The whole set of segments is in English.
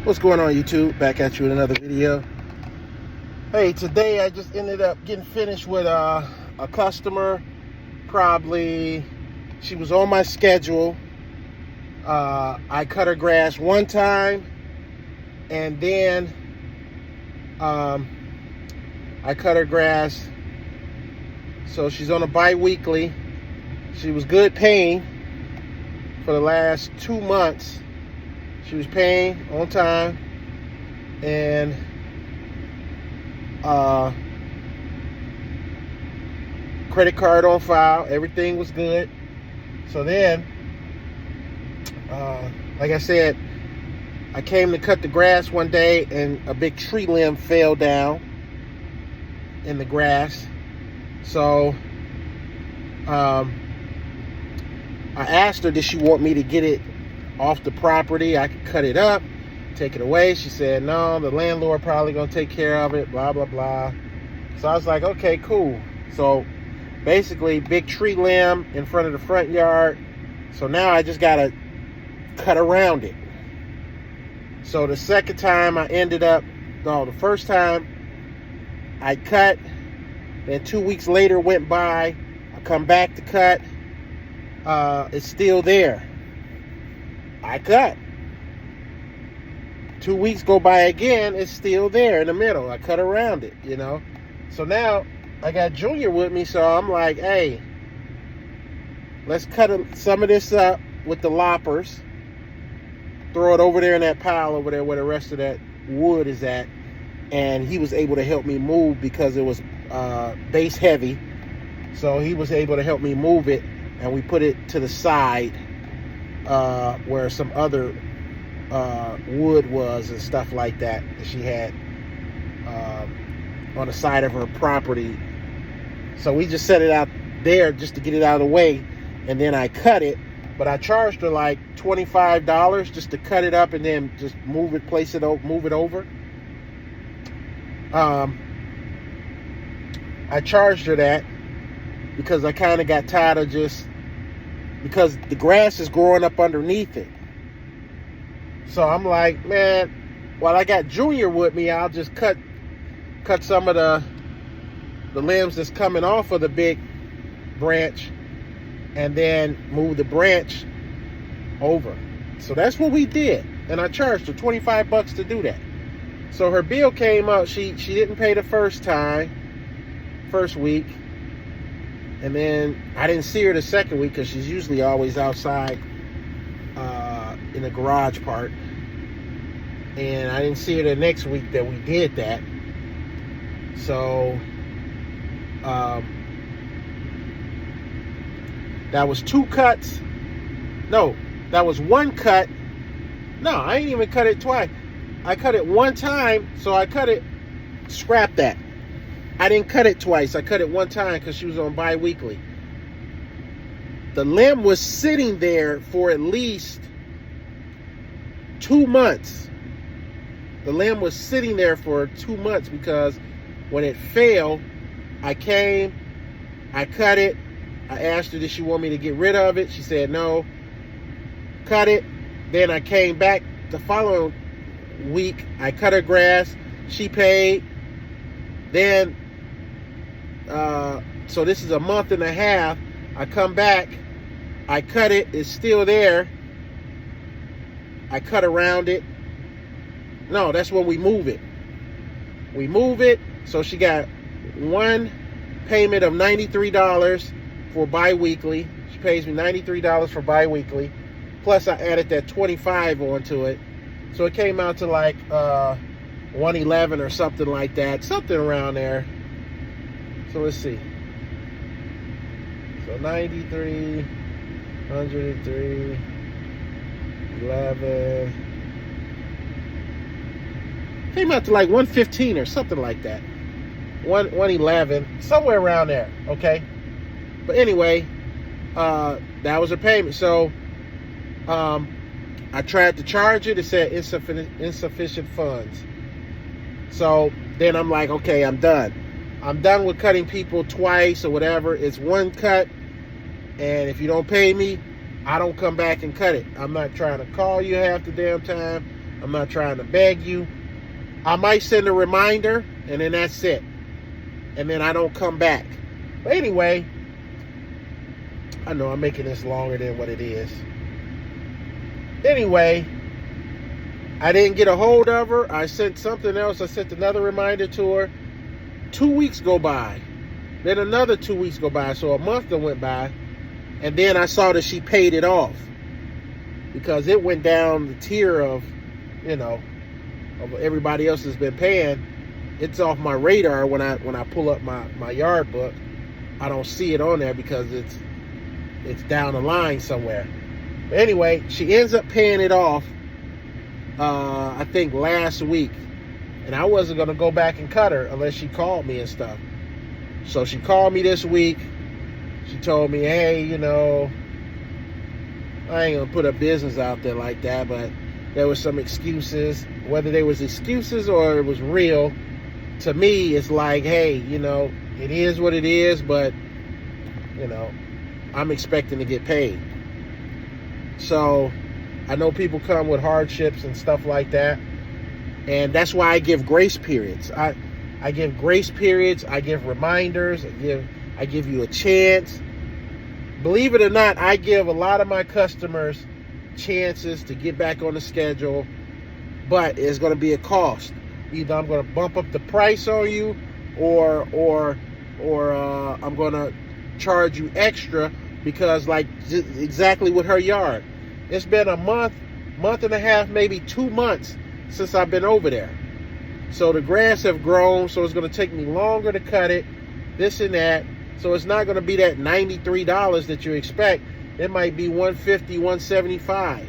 What's going on, YouTube? Back at you with another video. Hey, today I just ended up getting finished with a customer. Probably, she was on my schedule. I cut her grass one time, and then I cut her grass. So she's on a bi-weekly. She was good paying for the last 2 months. She was paying on time, and credit card on file. Everything was good. So then, like I said, I came to cut the grass one day, and a big tree limb fell down in the grass. So I asked her, did she want me to get it off the property? I could cut it up, take it away. She said, no, the landlord probably gonna take care of it, blah, blah, blah. So I was like, okay, cool. So basically, big tree limb in front of the front yard. So now I just gotta cut around it. So the second time the first time I cut, then 2 weeks later went by, I come back to cut, it's still there. I cut. 2 weeks go by again, it's still there in the middle. I cut around it, you know. So now I got Junior with me, so I'm like, hey, let's cut some of this up with the loppers. Throw it over there in that pile over there where the rest of that wood is at. And he was able to help me move because it was base heavy. So he was able to help me move it, and we put it to the side where some other wood was and stuff like that she had on the side of her property. So we just set it out there just to get it out of the way, and then I cut it. But I charged her like $25 just to cut it up and then just move it over. I charged her that because I kind of got tired of because the grass is growing up underneath it. So I'm like, man, while I got Junior with me, I'll just cut some of the limbs that's coming off of the big branch, and then move the branch over. So that's what we did, and I charged her $25 to do that. So her bill came out. She didn't pay the first week. And then I didn't see her the second week because she's usually always outside in the garage part. And I didn't see her the next week that we did that. So that was 2 cuts. No, that was 1 cut. No, I ain't even cut it twice. I cut it 1 time, so I cut it, scrap that. I didn't cut it twice. I cut it 1 time because she was on bi-weekly. The limb was sitting there for at least 2 months. The limb was sitting there for 2 months because when it fell, I came, I cut it. I asked her, did she want me to get rid of it? She said no. Cut it. Then I came back the following week. I cut her grass. She paid. Then so this is a month and a half. I come back, I cut it, it's still there. I cut around it. No, that's when we move it. We move it, so she got 1 payment of $93 for bi-weekly. She pays me $93 for bi-weekly. Plus I added that $25 onto it. So it came out to like $111 or something like that. Something around there. So let's see. So 93, 103, 11. Came out to like 115 or something like that. 111, somewhere around there. Okay. But anyway, that was her payment. So I tried to charge it. It said insufficient funds. So then I'm like, okay, I'm done. I'm done with cutting people twice or whatever. It's 1 cut, and if you don't pay me, I don't come back and cut it. I'm not trying to call you half the damn time. I'm not trying to beg you. I might send a reminder, and then that's it. And then I don't come back. But anyway, I know I'm making this longer than what it is. Anyway, I didn't get a hold of her. I sent something else. I sent another reminder to her. 2 weeks go by. Then another 2 weeks go by. So a month that went by. And then I saw that she paid it off. Because it went down the tier of, of everybody else has been paying. It's off my radar when I pull up my yard book. I don't see it on there because it's down the line somewhere. But anyway, she ends up paying it off, I think last week. And I wasn't going to go back and cut her unless she called me and stuff. So she called me this week. She told me, hey, I ain't going to put her business out there like that, but there was some excuses. Whether they was excuses or it was real, to me, it's like, hey, it is what it is, but, I'm expecting to get paid. So I know people come with hardships and stuff like that. And that's why I give grace periods. I give grace periods. I give reminders. I give you a chance. Believe it or not, I give a lot of my customers chances to get back on the schedule, but it's going to be a cost. Either I'm going to bump up the price on you, or I'm going to charge you extra because, like, exactly with her yard, it's been a month and a half, maybe 2 months since I've been over there. So the grass have grown, so it's going to take me longer to cut it, this and that. So it's not going to be that $93 that you expect. It might be $150, $175,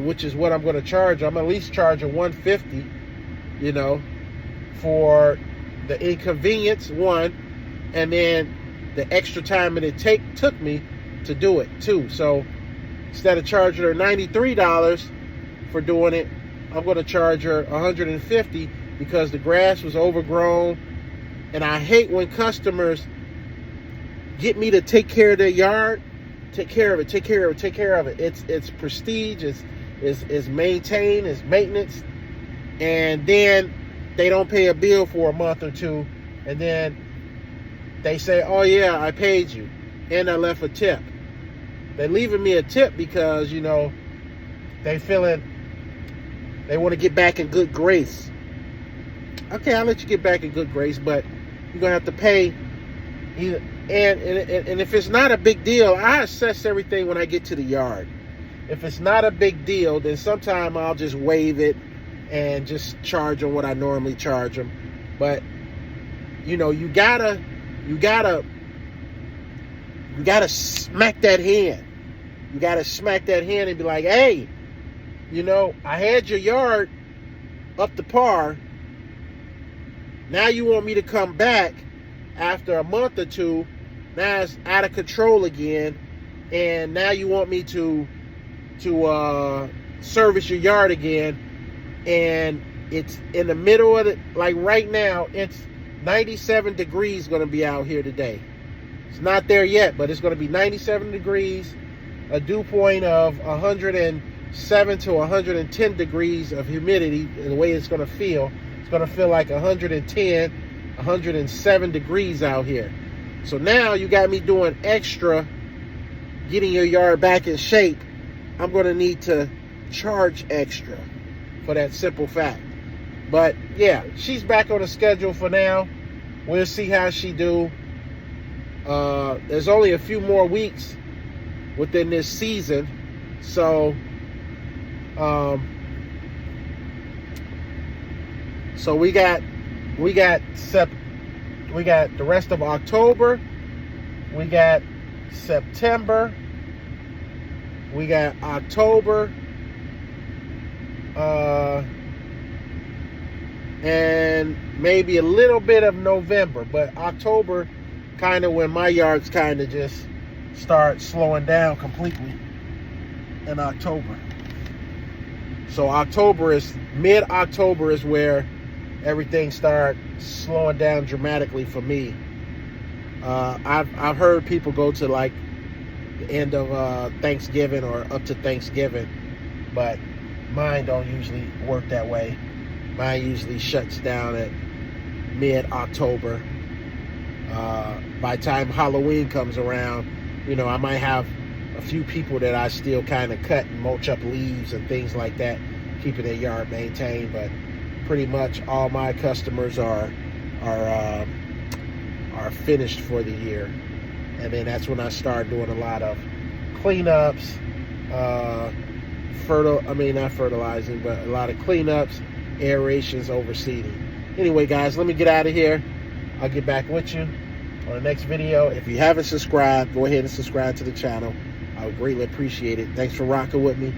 which is what I'm going to charge. I'm at least charging $150, for the inconvenience, one, and then the extra time that it took me to do it, too. So instead of charging her $93 for doing it, I'm going to charge her $150 because the grass was overgrown. And I hate when customers get me to take care of their yard. Take care of it. It's prestige. It's maintained. It's maintenance. And then they don't pay a bill for a month or two. And then they say, oh, yeah, I paid you. And I left a tip. They're leaving me a tip because, they want to get back in good grace. Okay, I'll let you get back in good grace, but you're going to have to pay. And if it's not a big deal, I assess everything when I get to the yard. If it's not a big deal, then sometime I'll just waive it and just charge them what I normally charge them. But, you gotta smack that hand. You gotta smack that hand and be like, hey, I had your yard up to par. Now you want me to come back after a month or two. Now it's out of control again. And now you want me to service your yard again. And it's in the middle of it. Like right now, it's 97 degrees going to be out here today. It's not there yet, but it's going to be 97 degrees. A dew point of 107 to 110 degrees of humidity. The way it's going to feel. It's going to feel like 110, 107 degrees out here. So now you got me doing extra, getting your yard back in shape. I'm going to need to charge extra for that simple fact. But yeah, she's back on the schedule for now. We'll see how she do. There's only a few more weeks within this season. So we got the rest of October, we got September, we got October, and maybe a little bit of November, but October kind of when my yards kind of just start slowing down completely in October. So mid-October is where everything start slowing down dramatically for me. I've heard people go to like the end of Thanksgiving or up to Thanksgiving, but mine don't usually work that way. Mine usually shuts down at mid-October. By the time Halloween comes around, you know, I might have a few people that I still kind of cut and mulch up leaves and things like that, keeping their yard maintained. But pretty much all my customers are finished for the year, and then that's when I start doing a lot of cleanups, not fertilizing, but a lot of cleanups, aerations, overseeding. Anyway, guys, let me get out of here. I'll get back with you on the next video. If you haven't subscribed, go ahead and subscribe to the channel. I would greatly appreciate it. Thanks for rocking with me,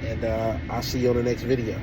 and I'll see you on the next video.